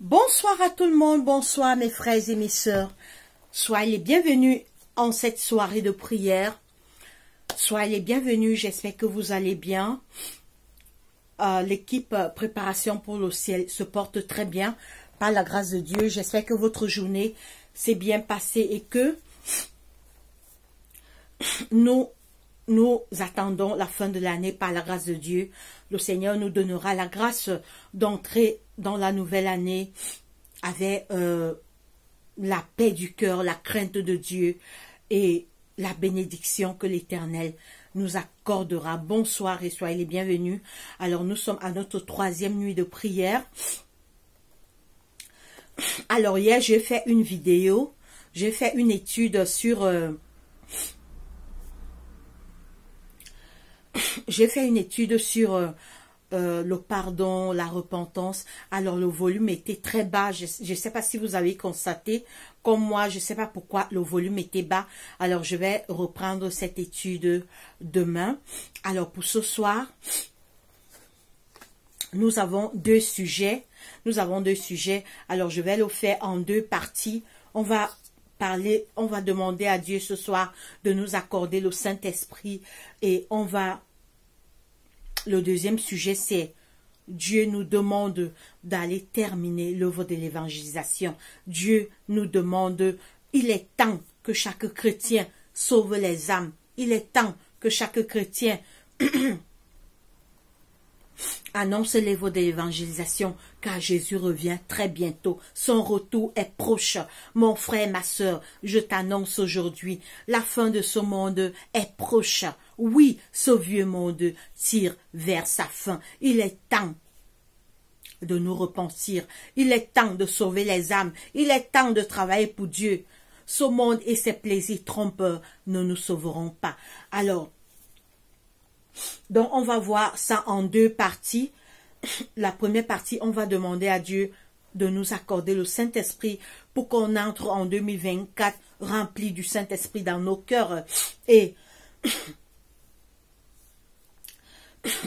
Bonsoir à tout le monde, bonsoir mes frères et mes sœurs. Soyez les bienvenus en cette soirée de prière. Soyez les bienvenus, j'espère que vous allez bien. L'équipe préparation pour le ciel se porte très bien par la grâce de Dieu. J'espère que votre journée s'est bien passée et que nous attendons la fin de l'année par la grâce de Dieu. Le Seigneur nous donnera la grâce d'entrer dans la nouvelle année avec la paix du cœur, la crainte de Dieu et la bénédiction que l'Éternel nous accordera. Bonsoir et soyez les bienvenus. Alors nous sommes à notre 3e nuit de prière. Alors hier j'ai fait une vidéo, j'ai fait une étude sur... J'ai fait une étude sur le pardon, la repentance. Alors le volume était très bas. Je ne sais pas si vous avez constaté. Comme moi, je ne sais pas pourquoi le volume était bas. Alors je vais reprendre cette étude demain. Alors pour ce soir, nous avons deux sujets. Alors je vais le faire en deux parties. On va demander à Dieu ce soir de nous accorder le Saint-Esprit et le deuxième sujet c'est Dieu nous demande d'aller terminer l'œuvre de l'évangélisation. Dieu nous demande, il est temps que chaque chrétien sauve les âmes. Il est temps que chaque chrétien annonce l'œuvre de l'évangélisation, car Jésus revient très bientôt. Son retour est proche. Mon frère, ma sœur, je t'annonce aujourd'hui, la fin de ce monde est proche. Oui, ce vieux monde tire vers sa fin. Il est temps de nous repentir. Il est temps de sauver les âmes. Il est temps de travailler pour Dieu. Ce monde et ses plaisirs trompeurs ne nous sauveront pas. Alors, donc on va voir ça en deux parties. La première partie, on va demander à Dieu de nous accorder le Saint-Esprit pour qu'on entre en 2024 rempli du Saint-Esprit dans nos cœurs. Et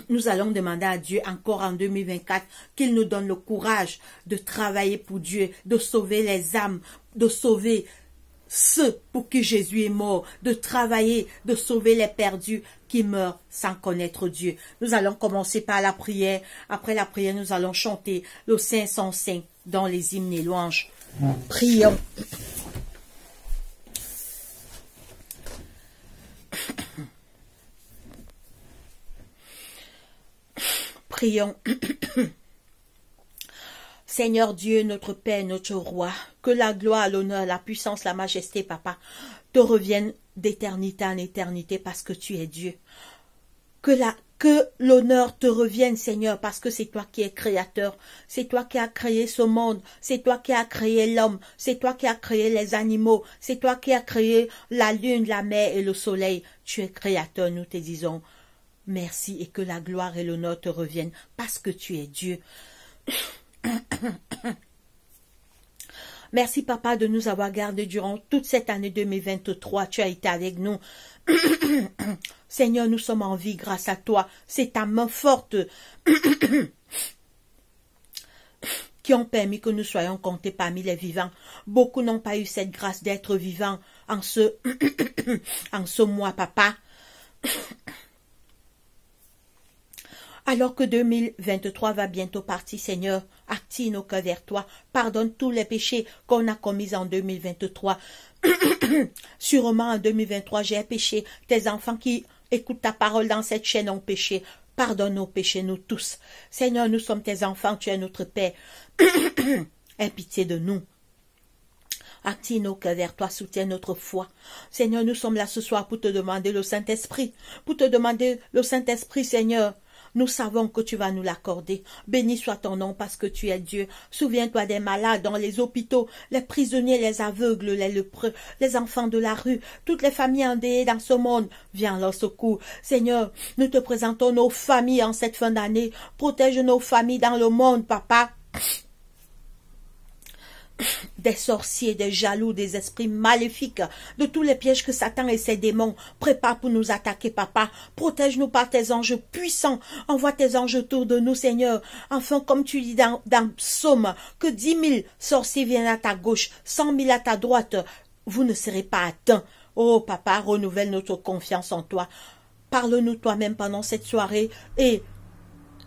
nous allons demander à Dieu encore en 2024 qu'il nous donne le courage de travailler pour Dieu, de sauver les âmes, de sauver ceux pour qui Jésus est mort, de travailler, de sauver les perdus qui meurent sans connaître Dieu. Nous allons commencer par la prière. Après la prière, nous allons chanter le 505 dans les hymnes et louanges. Prions. Prions. Seigneur Dieu, notre Père, notre Roi, que la gloire, l'honneur, la puissance, la majesté, Papa, te reviennent d'éternité en éternité parce que tu es Dieu. Que l'honneur te revienne, Seigneur, parce que c'est toi qui es créateur. C'est toi qui as créé ce monde. C'est toi qui as créé l'homme. C'est toi qui as créé les animaux. C'est toi qui as créé la lune, la mer et le soleil. Tu es créateur, nous te disons merci et que la gloire et l'honneur te reviennent parce que tu es Dieu. Merci Papa de nous avoir gardés durant toute cette année 2023. Tu as été avec nous. Seigneur, nous sommes en vie grâce à toi. C'est ta main forte qui ont permis que nous soyons comptés parmi les vivants. Beaucoup n'ont pas eu cette grâce d'être vivants en ce mois, Papa. Alors que 2023 va bientôt partir, Seigneur, active nos cœurs vers toi. Pardonne tous les péchés qu'on a commis en 2023. Sûrement en 2023, j'ai péché. Tes enfants qui écoutent ta parole dans cette chaîne ont péché. Pardonne nos péchés, nous tous. Seigneur, nous sommes tes enfants, tu es notre Père. Aie pitié de nous. Active nos cœurs vers toi, soutiens notre foi. Seigneur, nous sommes là ce soir pour te demander le Saint-Esprit. Pour te demander le Saint-Esprit, Seigneur. Nous savons que tu vas nous l'accorder. Béni soit ton nom parce que tu es Dieu. Souviens-toi des malades dans les hôpitaux, les prisonniers, les aveugles, les lépreux, les enfants de la rue, toutes les familles endeuillées dans ce monde. Viens à leur secours. Seigneur, nous te présentons nos familles en cette fin d'année. Protège nos familles dans le monde, Papa. des sorciers, des jaloux, des esprits maléfiques, de tous les pièges que Satan et ses démons préparent pour nous attaquer, papa. Protège-nous par tes anges puissants. Envoie tes anges autour de nous, Seigneur. Enfin, comme tu dis dans Psaume, que 10 000 sorciers viennent à ta gauche, 100 000 à ta droite. Vous ne serez pas atteints. Oh, papa, renouvelle notre confiance en toi. Parle-nous toi-même pendant cette soirée et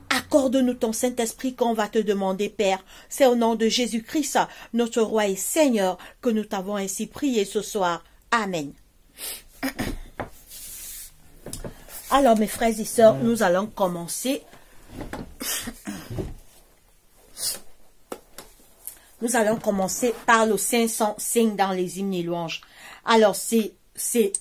accorde-nous ton Saint-Esprit qu'on va te demander, Père. C'est au nom de Jésus-Christ, notre Roi et Seigneur, que nous t'avons ainsi prié ce soir. Amen. Alors, mes frères et sœurs, nous allons commencer. Nous allons commencer par le 505 dans les hymnes et louanges. Alors, c'est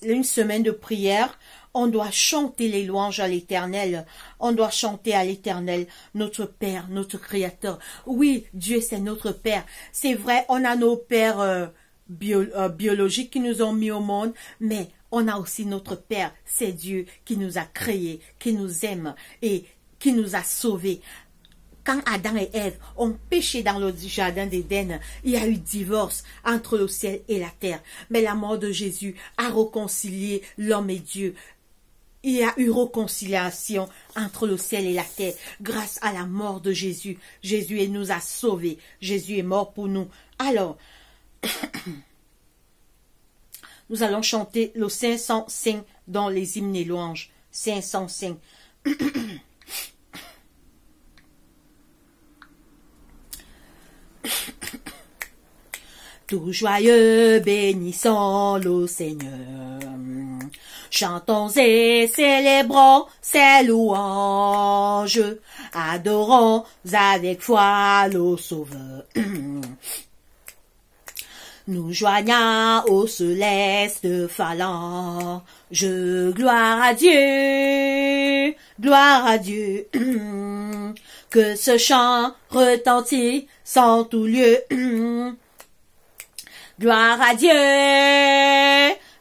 une semaine de prière. On doit chanter les louanges à l'Éternel. On doit chanter à l'Éternel, notre Père, notre Créateur. Oui, Dieu, c'est notre Père. C'est vrai, on a nos pères biologiques qui nous ont mis au monde, mais on a aussi notre Père. C'est Dieu qui nous a créés, qui nous aime et qui nous a sauvés. Quand Adam et Ève ont péché dans le jardin d'Éden, il y a eu divorce entre le ciel et la terre. Mais la mort de Jésus a réconcilié l'homme et Dieu. Il y a eu réconciliation entre le ciel et la terre grâce à la mort de Jésus. Jésus nous a sauvés. Jésus est mort pour nous. Alors, nous allons chanter le 505 dans les hymnes et louanges. 505. Tout joyeux, bénissons le Seigneur. Chantons et célébrons ses louanges. Adorons avec foi le Sauveur. Nous joignons au céleste phalange. Gloire à Dieu, gloire à Dieu. Que ce chant retentit sans tout lieu. Gloire à Dieu,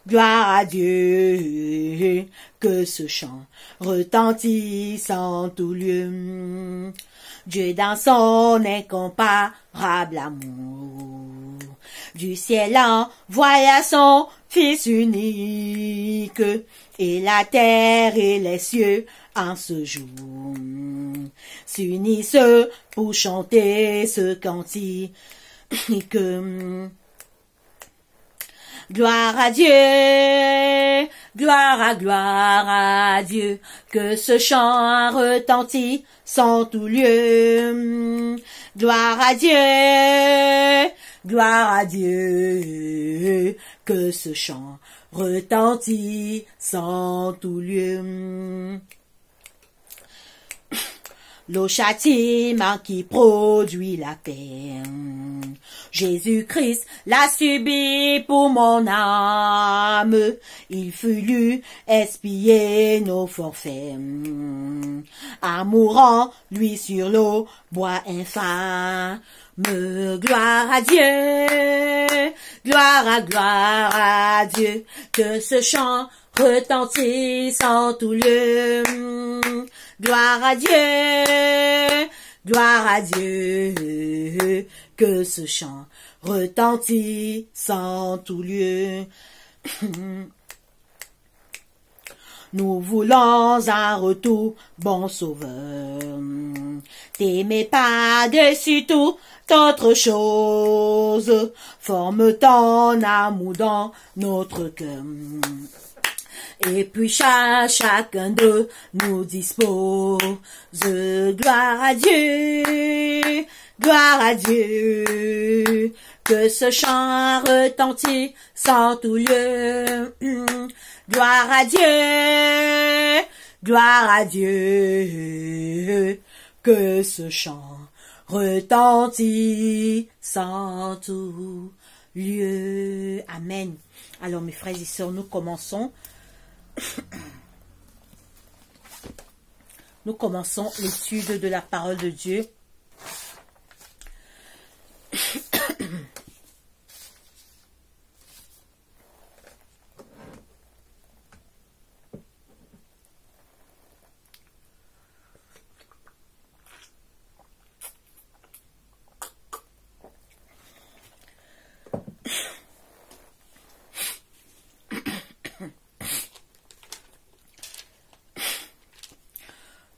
gloire à Dieu, que ce chant retentisse en tout lieu. Dieu dans son incomparable amour, du ciel envoya son Fils unique, et la terre et les cieux en ce jour s'unissent pour chanter ce cantique. Gloire à Dieu, gloire à Dieu, que ce chant retentit sans tout lieu. Gloire à Dieu, que ce chant retentit sans tout lieu. Le châtiment qui produit la paix, Jésus-Christ l'a subi pour mon âme. Il fut lu expier nos forfaits, en mourant lui sur le bois infâme. Gloire à Dieu, gloire à Dieu, que ce chant retentisse en tout lieu. Gloire à Dieu, que ce chant retentisse en tout lieu. Nous voulons un retour, bon Sauveur. T'aimer par-dessus toute autre chose. Forme ton amour dans notre cœur. Et puis chacun de nous dispose. Gloire à Dieu, que ce chant retentit sans tout lieu. Gloire à Dieu, que ce chant retentit sans tout lieu. Amen. Alors mes frères et sœurs, nous commençons. Nous commençons l'étude de la parole de Dieu.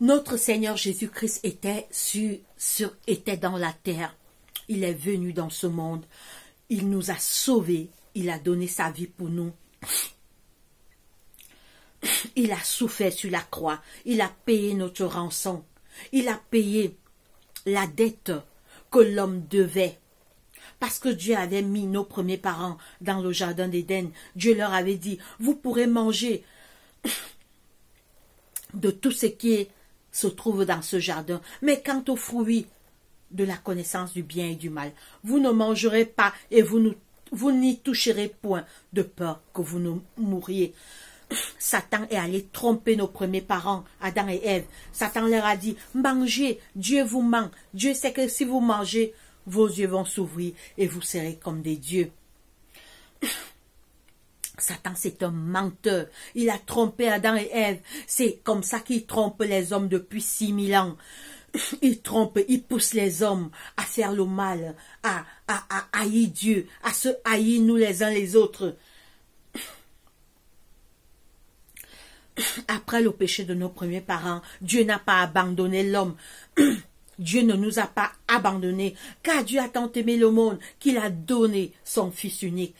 Notre Seigneur Jésus-Christ était dans la terre. Il est venu dans ce monde. Il nous a sauvés. Il a donné sa vie pour nous. Il a souffert sur la croix. Il a payé notre rançon. Il a payé la dette que l'homme devait. Parce que Dieu avait mis nos premiers parents dans le jardin d'Éden. Dieu leur avait dit, vous pourrez manger de tout ce qui se trouve dans ce jardin. Mais quant aux fruits de la connaissance du bien et du mal, vous ne mangerez pas et vous n'y toucherez point, de peur que vous ne mouriez. Satan est allé tromper nos premiers parents, Adam et Ève. Satan leur a dit, mangez, Dieu vous ment. Dieu sait que si vous mangez, vos yeux vont s'ouvrir et vous serez comme des dieux. Satan, c'est un menteur. Il a trompé Adam et Ève. C'est comme ça qu'il trompe les hommes depuis 6000 ans. Il trompe, il pousse les hommes à faire le mal, à haïr Dieu, à se haïr nous les uns les autres. Après le péché de nos premiers parents, Dieu n'a pas abandonné l'homme. Dieu ne nous a pas abandonnés, car Dieu a tant aimé le monde qu'il a donné son Fils unique,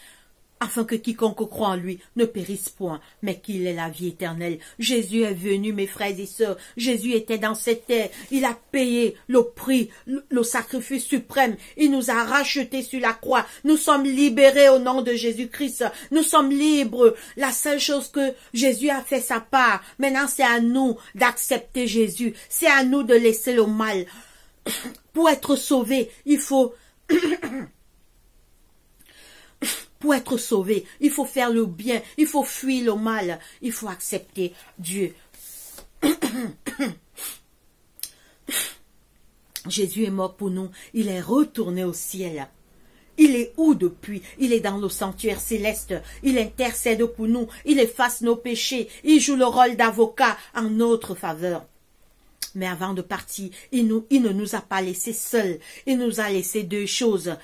afin que quiconque croit en lui ne périsse point, mais qu'il ait la vie éternelle. Jésus est venu, mes frères et sœurs. Jésus était dans cette terre. Il a payé le prix, le sacrifice suprême. Il nous a rachetés sur la croix. Nous sommes libérés au nom de Jésus-Christ. Nous sommes libres. La seule chose que Jésus a fait sa part. Maintenant, c'est à nous d'accepter Jésus. C'est à nous de laisser le mal. Pour être sauvé, il faut... Pour être sauvé, il faut faire le bien, il faut fuir le mal, il faut accepter Dieu. Jésus est mort pour nous, il est retourné au ciel. Il est où depuis? Il est dans le sanctuaire céleste, il intercède pour nous, il efface nos péchés, il joue le rôle d'avocat en notre faveur. Mais avant de partir, il ne nous a pas laissés seuls, il nous a laissé deux choses.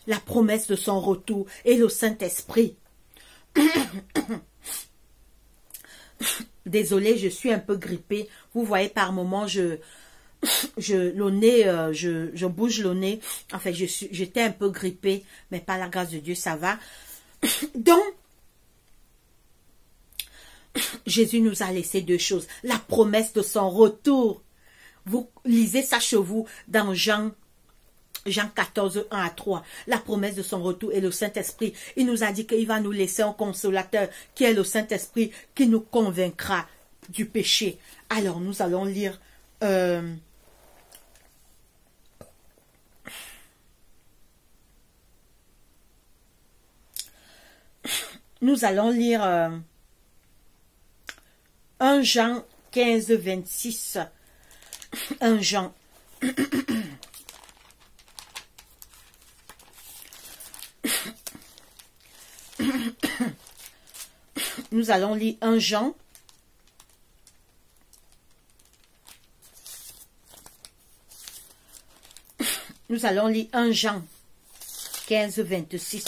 La promesse de son retour et le Saint-Esprit. Désolée, je suis un peu grippée. Vous voyez, par moments, je bouge le nez. Enfin, j'étais un peu grippée, mais par la grâce de Dieu, ça va. Donc, Jésus nous a laissé deux choses. La promesse de son retour. Vous lisez ça chez vous dans Jean 14, 1 à 3, la promesse de son retour et le Saint-Esprit. Il nous a dit qu'il va nous laisser un consolateur qui est le Saint-Esprit qui nous convaincra du péché. Alors nous allons lire nous allons lire 1 Jean 15, 26. 1 Jean Nous allons lire 1 Jean. Nous allons lire 1 Jean 15, 26.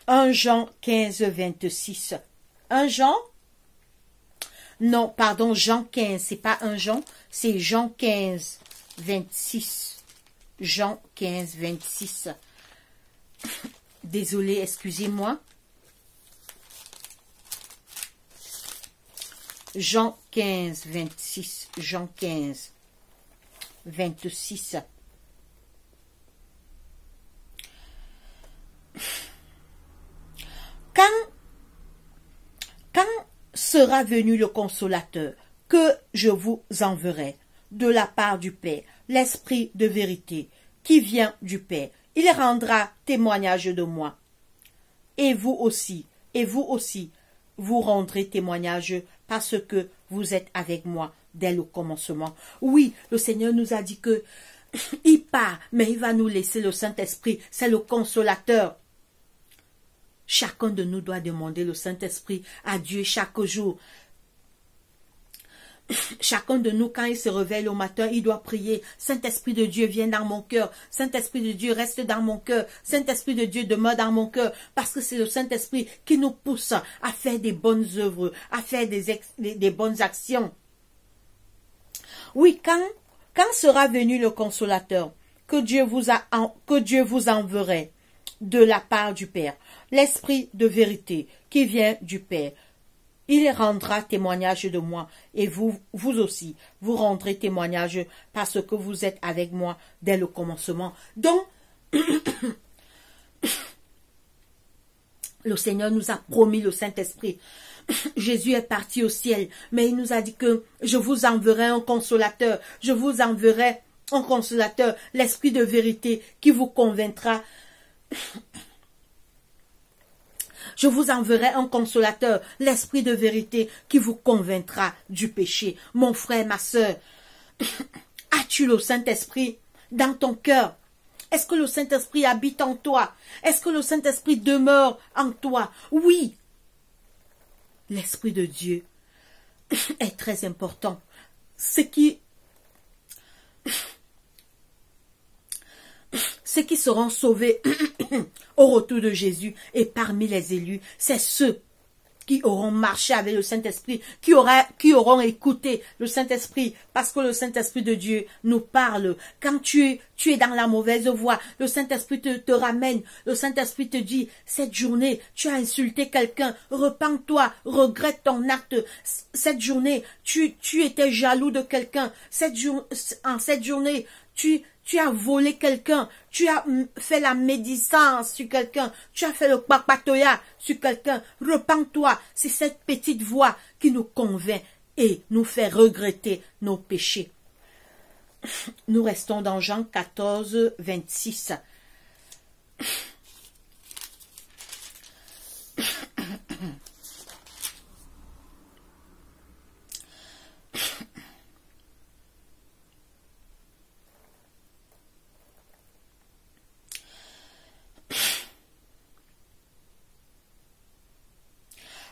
1 Jean 15, 26. 1 Jean? Non, pardon, Jean 15, c'est pas 1 Jean, c'est Jean 15, 26. Jean 15, 26. Désolée, excusez-moi. Jean 15, 26. Jean 15, 26. Quand sera venu le consolateur que je vous enverrai de la part du Père, l'Esprit de vérité qui vient du Père, il rendra témoignage de moi. Et vous aussi, vous rendrez témoignage parce que vous êtes avec moi dès le commencement. Oui, le Seigneur nous a dit que il part, mais il va nous laisser le Saint-Esprit, c'est le consolateur. Chacun de nous doit demander le Saint-Esprit à Dieu chaque jour. Chacun de nous, quand il se réveille au matin, il doit prier. Saint-Esprit de Dieu, viens dans mon cœur. Saint-Esprit de Dieu, reste dans mon cœur. Saint-Esprit de Dieu, demeure dans mon cœur. Parce que c'est le Saint-Esprit qui nous pousse à faire des bonnes œuvres, à faire des bonnes actions. Oui, quand sera venu le Consolateur, que Dieu vous enverrait de la part du Père, l'Esprit de vérité qui vient du Père. Il rendra témoignage de moi, et vous aussi, vous rendrez témoignage parce que vous êtes avec moi dès le commencement. Donc, le Seigneur nous a promis le Saint-Esprit. Jésus est parti au ciel, mais il nous a dit que je vous enverrai un consolateur, je vous enverrai un consolateur, l'Esprit de vérité qui vous convaincra. Je vous enverrai un consolateur, l'Esprit de vérité qui vous convaincra du péché. Mon frère, ma sœur, as-tu le Saint-Esprit dans ton cœur? Est-ce que le Saint-Esprit habite en toi? Est-ce que le Saint-Esprit demeure en toi? Oui. L'Esprit de Dieu est très important. Ceux qui seront sauvés au retour de Jésus et parmi les élus, c'est ceux qui auront marché avec le Saint-Esprit, qui auront écouté le Saint-Esprit, parce que le Saint-Esprit de Dieu nous parle. Quand tu es dans la mauvaise voie, le Saint-Esprit te ramène, le Saint-Esprit te dit, cette journée, tu as insulté quelqu'un, repens-toi, regrette ton acte. Cette journée, tu étais jaloux de quelqu'un, en cette journée, tu as volé quelqu'un, tu as fait la médisance sur quelqu'un, tu as fait le papatoya sur quelqu'un. Repens-toi, c'est cette petite voix qui nous convainc et nous fait regretter nos péchés. Nous restons dans Jean 14, 26.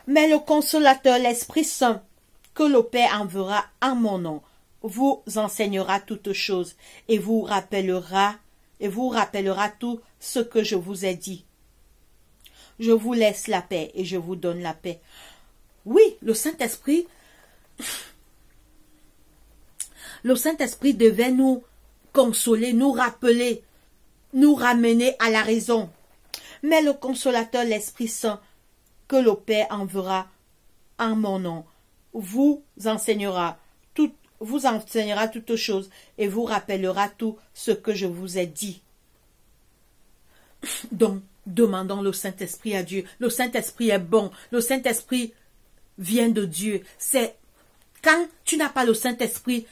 Mais le consolateur, l'Esprit Saint, que le Père enverra en mon nom, vous enseignera toutes choses et vous rappellera tout ce que je vous ai dit. Je vous laisse la paix et je vous donne la paix. Oui, le Saint-Esprit devait nous consoler, nous rappeler, nous ramener à la raison. Mais le consolateur, l'Esprit Saint, que le Père enverra en mon nom, vous enseignera toutes choses et vous rappellera tout ce que je vous ai dit. Donc, demandons le Saint-Esprit à Dieu. Le Saint-Esprit est bon. Le Saint-Esprit vient de Dieu. C'est quand tu n'as pas le Saint-Esprit,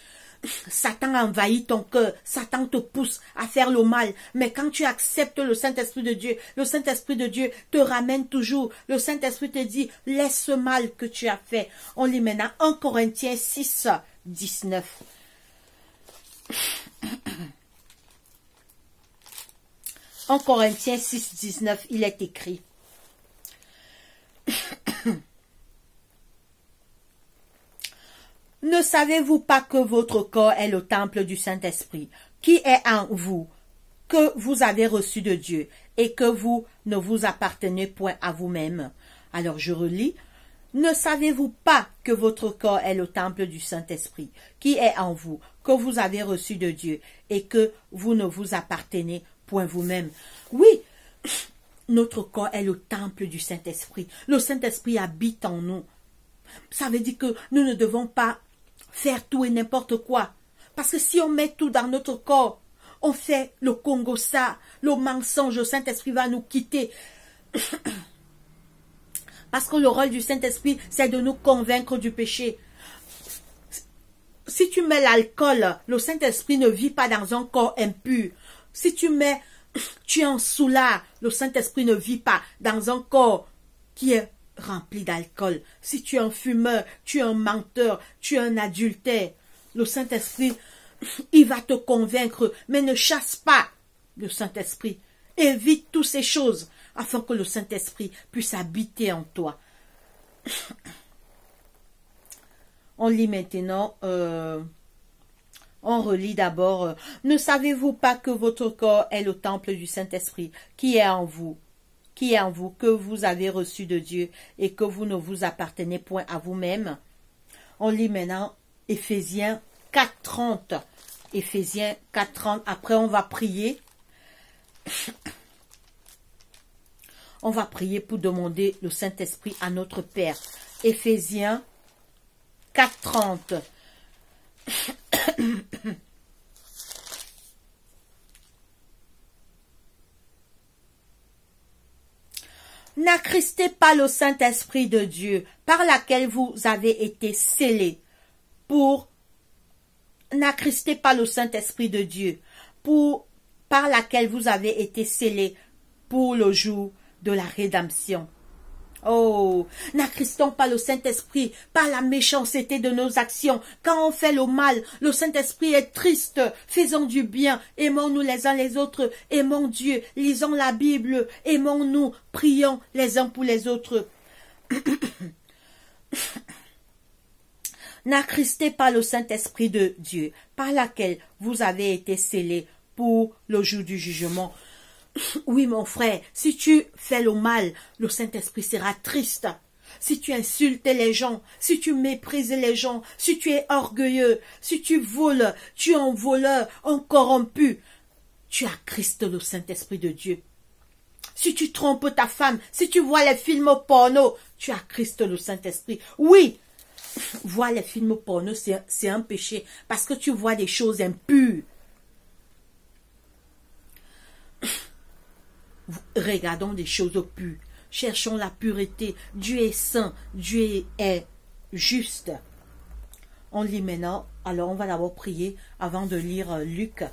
Satan envahit ton cœur, Satan te pousse à faire le mal. Mais quand tu acceptes le Saint-Esprit de Dieu, le Saint-Esprit de Dieu te ramène toujours. Le Saint-Esprit te dit, laisse ce mal que tu as fait. On lit maintenant 1 Corinthiens 6, 19. 1 Corinthiens 6, 19, il est écrit. Ne savez-vous pas que votre corps est le temple du Saint-Esprit, qui est en vous, que vous avez reçu de Dieu, et que vous ne vous appartenez point à vous-même? Alors je relis. Ne savez-vous pas que votre corps est le temple du Saint-Esprit, qui est en vous, que vous avez reçu de Dieu, et que vous ne vous appartenez point vous-même? Oui, notre corps est le temple du Saint-Esprit. Le Saint-Esprit habite en nous. Ça veut dire que nous ne devons pas faire tout et n'importe quoi. Parce que si on met tout dans notre corps, on fait le Congo-ça, le mensonge, le Saint-Esprit va nous quitter. Parce que le rôle du Saint-Esprit, c'est de nous convaincre du péché. Si tu mets l'alcool, le Saint-Esprit ne vit pas dans un corps impur. Si tu es en soulard, le Saint-Esprit ne vit pas dans un corps qui est rempli d'alcool. Si tu es un fumeur, tu es un menteur, tu es un adultère, le Saint-Esprit, il va te convaincre, mais ne chasse pas le Saint-Esprit. Évite toutes ces choses afin que le Saint-Esprit puisse habiter en toi. On lit maintenant, on relit d'abord, ne savez-vous pas que votre corps est le temple du Saint-Esprit qui est en vous, que vous avez reçu de Dieu et que vous ne vous appartenez point à vous-même. On lit maintenant Éphésiens 4:30. Éphésiens 4:30. Après, on va prier. On va prier pour demander le Saint-Esprit à notre Père. Éphésiens 4:30. N'attristez pas le Saint-Esprit de Dieu, par laquelle vous avez été scellés pour... N'attristez pas le Saint-Esprit de Dieu, par laquelle vous avez été scellés pour le jour de la rédemption. Oh, n'attristons pas le Saint-Esprit par la méchanceté de nos actions. Quand on fait le mal, le Saint-Esprit est triste. Faisons du bien, aimons-nous les uns les autres, aimons Dieu, lisons la Bible, aimons-nous, prions les uns pour les autres. N'attristez pas le Saint-Esprit de Dieu, par laquelle vous avez été scellés pour le jour du jugement. Oui, mon frère, si tu fais le mal, le Saint-Esprit sera triste. Si tu insultes les gens, si tu méprises les gens, si tu es orgueilleux, si tu voles, tu es un voleur, un corrompu, tu as Christ, le Saint-Esprit de Dieu. Si tu trompes ta femme, si tu vois les films porno, tu as Christ, le Saint-Esprit. Oui, voir les films porno, c'est un péché, parce que tu vois des choses impures. Regardons des choses pures. Cherchons la pureté. Dieu est saint. Dieu est juste. On lit maintenant. Alors, on va d'abord prier avant de lire Luc.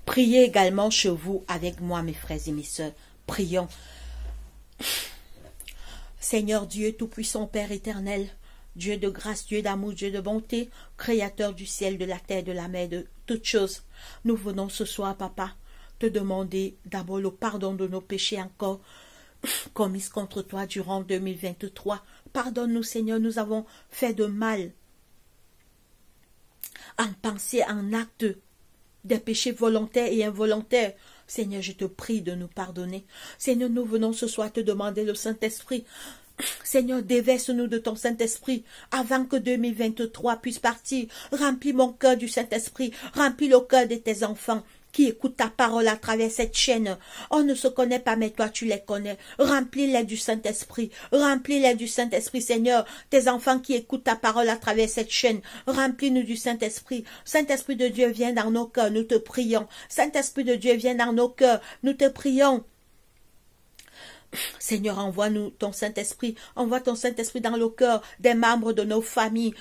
Priez également chez vous avec moi, mes frères et mes sœurs. Prions. Seigneur Dieu, Tout-Puissant, Père éternel, Dieu de grâce, Dieu d'amour, Dieu de bonté, Créateur du ciel, de la terre, de la mer, de toutes choses. Nous venons ce soir, Papa, te demander d'abord le pardon de nos péchés encore commis contre toi durant 2023. Pardonne-nous, Seigneur, nous avons fait de mal en pensée, en acte, des péchés volontaires et involontaires. Seigneur, je te prie de nous pardonner. Seigneur, nous venons ce soir te demander le Saint-Esprit. Seigneur, déverse-nous de ton Saint-Esprit avant que 2023 puisse partir. Remplis mon cœur du Saint-Esprit. Remplis le cœur de tes enfants qui écoutent ta parole à travers cette chaîne. On ne se connaît pas, mais toi, tu les connais. Remplis-les du Saint-Esprit. Remplis-les du Saint-Esprit, Seigneur. Tes enfants qui écoutent ta parole à travers cette chaîne. Remplis-nous du Saint-Esprit. Saint-Esprit de Dieu, viens dans nos cœurs. Nous te prions. Saint-Esprit de Dieu, viens dans nos cœurs. Nous te prions. Seigneur, envoie-nous ton Saint-Esprit. Envoie ton Saint-Esprit dans le cœur des membres de nos familles.